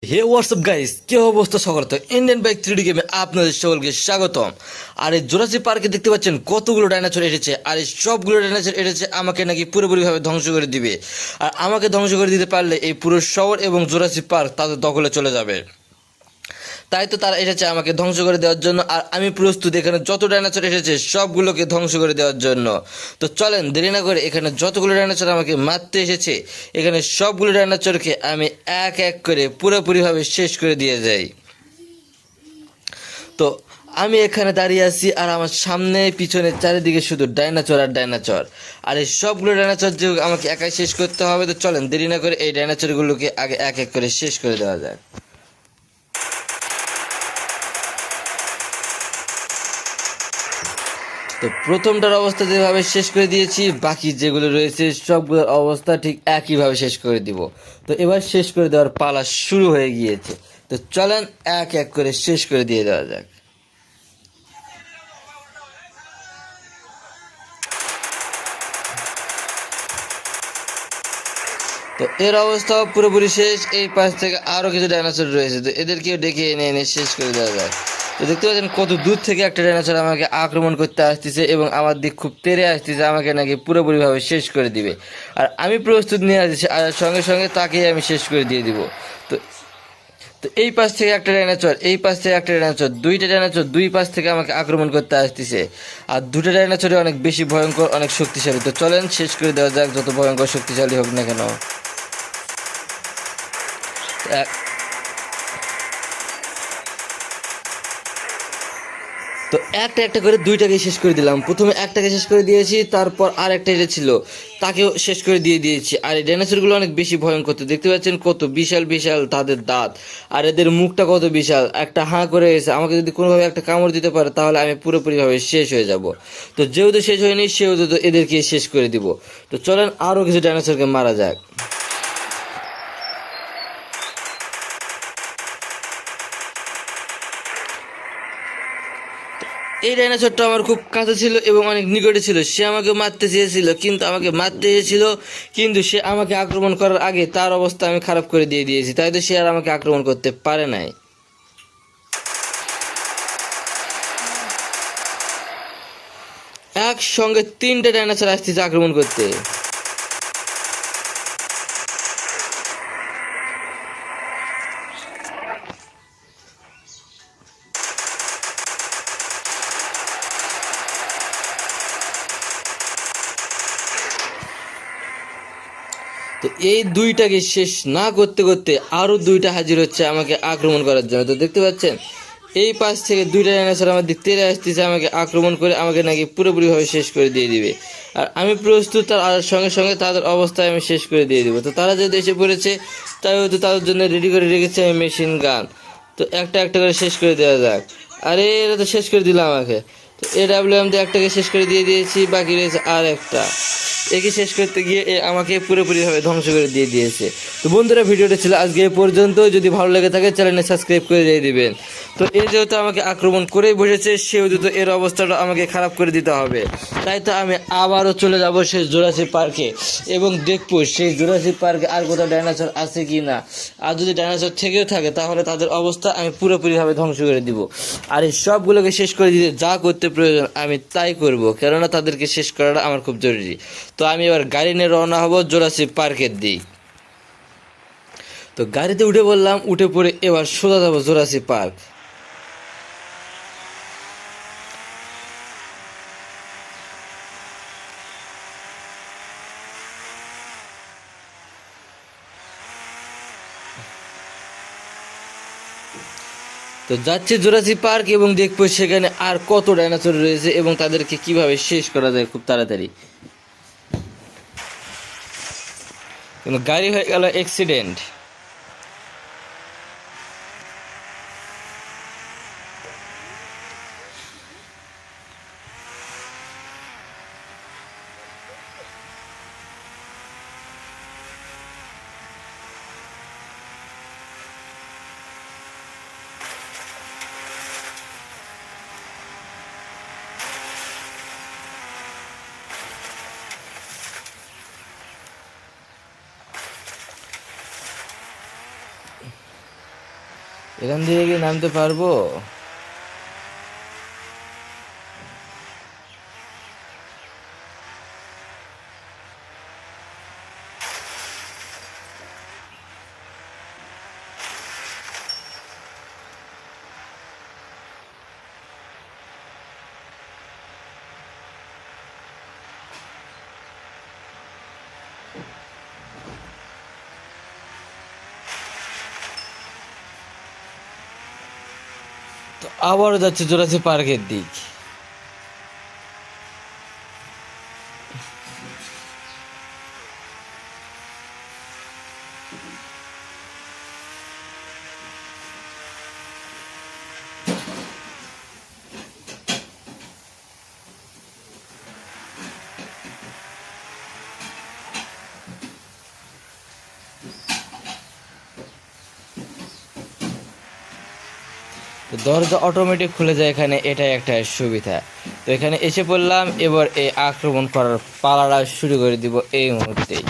হে WhatsApp guys, কি অবস্থা সকল? তো ইন্ডিয়ান বাইক 3D গেমে আপনাদের সকলকে স্বাগতম। আর এই জুরাসিক পার্কে দেখতে পাচ্ছেন কতগুলো ডাইনোসর এসেছে, আর এই সবগুলো ডাইনোসর এসেছে আমাকে নাকি পুরোপুরিভাবে ধ্বংস করে দিবে। আর আমাকে ধ্বংস করে দিতে পারলে এই পুরো শহর এবং জুরাসিক পার্ক তাদের দখলে চলে যাবে। তাই তো তারা এসেছে আমাকে ধ্বংস করে দেওয়ার জন্য, আর আমি প্রস্তুত এখানে যত ডাইনোসর এসেছে সবগুলোকে ধ্বংস করে দেওয়ার জন্য। তো চলেন দেরি না করে এখানে যতগুলো ডাইনোসর আমাকে মারতে এসেছে এখানে সবগুলো ডাইনোসরকে আমি এক এক করে পুরোপুরিভাবে শেষ করে দিয়ে যাই। তো আমি এখানে দাঁড়িয়ে আছি, আর আমার সামনে পিছনে চারিদিকে শুধু ডাইনোসর আর ডাইনোসর, আর এই সবগুলো ডাইনোসর যে আমাকে একাই শেষ করতে হবে। তো চলেন দেরি না করে এই ডাইনোসরগুলোকে আগে এক এক করে শেষ করে দেওয়া যায়। তো প্রথমটার অবস্থা যেভাবে শেষ করে দিয়েছি, বাকি যেগুলো রয়েছে সবগুলোর অবস্থা ঠিক একইভাবে শেষ করে দিব। তো এবার শেষ করে দেওয়ার পালা শুরু হয়ে গিয়েছে। তো চলেন এক এক করে শেষ করে দিয়ে দেওয়া যাক। তো এর অবস্থা পুরোপুরি শেষ। এই পাশ থেকে আরও কিছু ডাইনোসর রয়েছে, তো এদেরকেও ডেকে এনে এনে শেষ করে দেওয়া যায়। তো দেখতে পাচ্ছেন কত দূর থেকে একটা ডাইনোসর আমাকে আক্রমণ করতে আসতেছে এবং আমার দিক খুব তেড়ে আসতেছে, আমাকে নাকি পুরোপুরিভাবে শেষ করে দিবে। আর আমি প্রস্তুত নিয়ে আসছি, আর সঙ্গে সঙ্গে তাকেই আমি শেষ করে দিয়ে দিব। তো তো এই পাশ থেকে একটা ডাইনোসর, এই পাশ থেকে একটা ডাইনোসর, দুইটা ডাইনোসর দুই পাশ থেকে আমাকে আক্রমণ করতে আসতেছে। আর দুটো ডাইনোসরই অনেক বেশি ভয়ঙ্কর, অনেক শক্তিশালী। তো চলেন শেষ করে দেওয়া যাক, যত ভয়ঙ্কর শক্তিশালী হোক না কেন। তো একটা একটা করে দুইটাকে শেষ করে দিলাম। প্রথমে একটাকে শেষ করে দিয়েছি, তারপর আর একটা এটা ছিল তাকেও শেষ করে দিয়ে দিয়েছি। আর এই ডাইনোসরগুলো অনেক বেশি ভয়ঙ্কর। তো দেখতে পাচ্ছেন কত বিশাল বিশাল তাদের দাঁত, আর এদের মুখটা কত বিশাল। একটা হাঁ করে এসে আমাকে যদি কোনোভাবে একটা কামড় দিতে পারে তাহলে আমি পুরোপুরিভাবে শেষ হয়ে যাব। তো যেহেতু শেষ হয়নি সেহেতু তো এদেরকে শেষ করে দিব। তো চলেন আরও কিছু ডাইনোসরকে মারা যাক। এই ডাইনোসরটা আমার খুব কাছে ছিল এবং অনেক নিকটে ছিল। সে আমাকে মারতে চেয়েছিল, কিন্তু আমাকে মারতে এসেছিল, কিন্তু সে আমাকে আক্রমণ করার আগে তার অবস্থা আমি খারাপ করে দিয়ে দিয়েছি, তাই তো সে আর আমাকে আক্রমণ করতে পারে নাই। একসঙ্গে তিনটে ডাইনোসর আসতেছে আক্রমণ করতে। তো এই দুইটাকে শেষ না করতে করতে আরও দুইটা হাজির হচ্ছে আমাকে আক্রমণ করার জন্য। তো দেখতে পাচ্ছেন এই পাশ থেকে দুইটা ডাইনোসর আমার দিক তেড়ে আসতেছে আমাকে আক্রমণ করে, আমাকে নাকি পুরোপুরিভাবে শেষ করে দিয়ে দিবে। আর আমি প্রস্তুত, তার সঙ্গে সঙ্গে তাদের অবস্থায় আমি শেষ করে দিয়ে দিব। তো তারা যেহেতু এসে পড়েছে, তাই হয়তো তাদের জন্য রেডি করে রেখেছে আমি মেশিন গান। তো একটা একটা করে শেষ করে দেওয়া যাক। আরে এরা তো শেষ করে দিলাম আমাকে। তো AWM দিয়ে একটাকে শেষ করে দিয়ে দিয়েছি, বাকি রয়েছে আর একটা। একে শেষ করতে গিয়ে আমাকে পুরোপুরিভাবে ধ্বংস করে দিয়ে দিয়েছে। তো বন্ধুরা, ভিডিওটা ছিল আজকে এ পর্যন্ত। যদি ভালো লেগে থাকে চ্যানেলটা সাবস্ক্রাইব করে দিয়ে দিবেন। তো এ যেহেতু আমাকে আক্রমণ করেই বসেছে, সেহেতু তো এর অবস্থাটা আমাকে খারাপ করে দিতে হবে। তাই তো আমি আবারও চলে যাব সেই জুরাসিক পার্কে এবং দেখবো সেই জুরাসিক পার্কে আর কোথাও ডাইনোসর আছে কি না। আর যদি ডাইনোসর থেকেও থাকে তাহলে তাদের অবস্থা আমি পুরোপুরিভাবে ধ্বংস করে দিব। আর এই সবগুলোকে শেষ করে দিতে যা করতে প্রয়োজন আমি তাই করব, কেননা তাদেরকে শেষ করাটা আমার খুব জরুরি। তো আমি এবার গাড়ি নিয়ে রওনা হব জুরাসিক পার্কের দিক। তো গাড়িতে উঠে বললাম, উঠে পড়ে এবার সোজা যাবো জুরাসিক পার্ক। তো যাচ্ছি জুরাসিক পার্ক এবং দেখবো সেখানে আর কত ডাইনোসর রয়েছে এবং তাদেরকে কিভাবে শেষ করা যায় খুব তাড়াতাড়ি। কিন্তু গাড়ি হয়ে গেল অ্যাক্সিডেন্ট। এখান থেকে কি নামতে পারবো? তো আবারও যাচ্ছে জোরাসিক পার্কের দিক। তো দরজা অটোমেটিক খুলে যায় এখানে, এটাই একটা সুবিধা। তো এখানে এসে পড়লাম, এবার এই আক্রমণ করার পালাটা শুরু করে দিব এই মুহূর্তেই।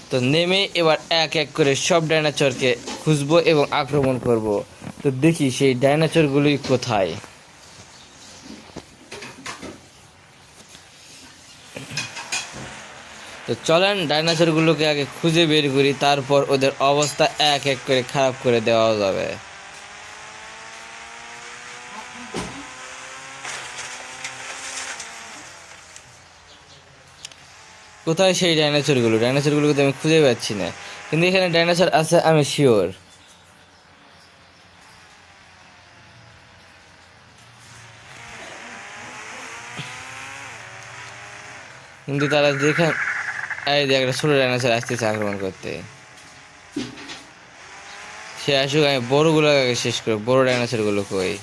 তো নেমে এবার এক এক করে সব ডাইনোসরকে খুঁজবো এবং আক্রমণ করব। তো দেখি সেই ডাইনোসরগুলি কোথায়। তো চলেন ডাইনোসরগুলোকে আগে খুঁজে বের করি, তারপর ওদের অবস্থা এক এক করে খারাপ করে দেওয়া যাবে। কোথায় সেই ডাইনোসরগুলো? ডাইনোসরগুলোকে তো আমি খুঁজে পাচ্ছি না, কিন্তু এখানে ডাইনোসর আছে আমি শিওর। কিন্তু তারা যেখানে, এই যে একটা ছোট ডাইনোসর আসতেছে আক্রমণ করতে। সে আসুক, আমি বড়গুলো আগে শেষ করব। বড় ডাইনোসর গুলো কই?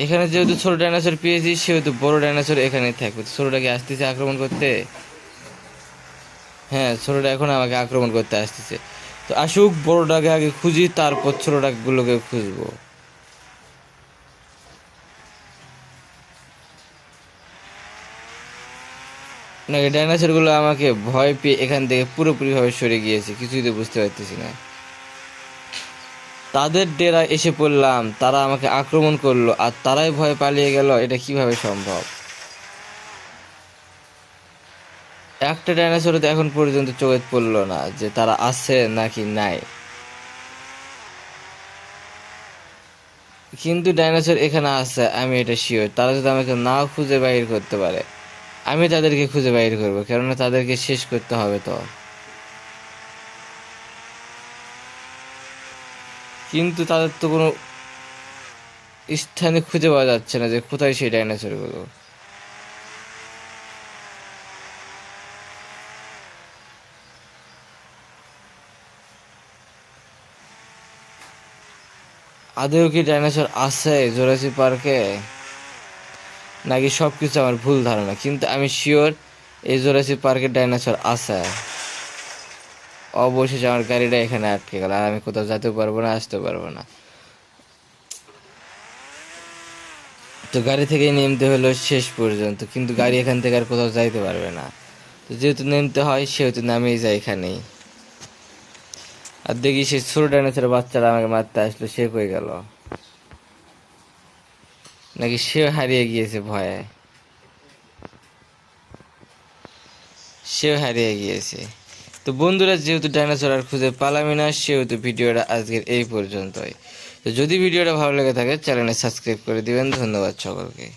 এখানে যেহেতু ছোট ডাইনোসর পেয়েছি, সেহেতু বড় ডাইনোসর এখানেই থাকবে। ছোটটাকে আসতেছে আক্রমণ করতে। হ্যাঁ, ছোটটা এখন আমাকে আক্রমণ করতে আসতেছে। তো আসুক, বড়টাকে আগে খুঁজি, তারপর ছোটটাগুলোকে খুঁজবো। নাকি ডাইনোসর গুলো আমাকে ভয় পেয়ে এখান থেকে পুরোপুরি ভাবে সরে গিয়েছে, কিছুই তো বুঝতে পারতেছি না। তাদের ডেরা এসে পড়লাম, তারা আমাকে আক্রমণ করলো আর তারাই ভয় পালিয়ে গেল, এটা কিভাবে সম্ভব? একটা ডাইনোসর তো এখন পর্যন্ত চোখে পড়লো না যে তারা আছে নাকি নাই। কিন্তু ডাইনোসর এখানে আছে, আমি এটা শিওর। তারা যদি আমাকে নাও খুঁজে বাইর করতে পারে, আমি তাদেরকে খুঁজে বাইর করবো, কেননা তাদেরকে শেষ করতে হবে। তো কিন্তু তাদের তো কোনো স্থানে খুঁজে পাওয়া যাচ্ছে না যে কোথায় সেই ডাইনোসর গুলো। আদৌ কি ডাইনোসর আছে জুরাসিক পার্কে, নাকি সবকিছু আমার ভুল ধারণা? কিন্তু আমি শিওর এই জুরাসিক পার্কে ডাইনোসর আছে। অবশেষে আমার গাড়িটা এখানে আটকে গেল, আর আমি কোথাও যেতে পারবো না, আসতে পারবো না। তো গাড়ি থেকে নেমতে হলো শেষ পর্যন্ত, কিন্তু গাড়ি এখান থেকে আর কোথাও যাইতে পারবে না। তো যেহেতু নেমতে হয়, সেহেতু নামেই যায় এখানেই। আর দেখি সেই ছোট ডাইনোসরের বাচ্চারা আমাকে মারতে আসলো, সে কই গেল? নাকি সে হারিয়ে গিয়েছে ভয়ে? সেও হারিয়ে গিয়েছে। তো বন্ধুরা, যেহেতু ডাইনোসর আর খুঁজে পালামি না, সেহেতু ভিডিওটা আজকের এই পর্যন্তই। তো যদি ভিডিওটা ভালো লেগে থাকে, চ্যানেলে সাবস্ক্রাইব করে দিবেন। ধন্যবাদ সকলকে।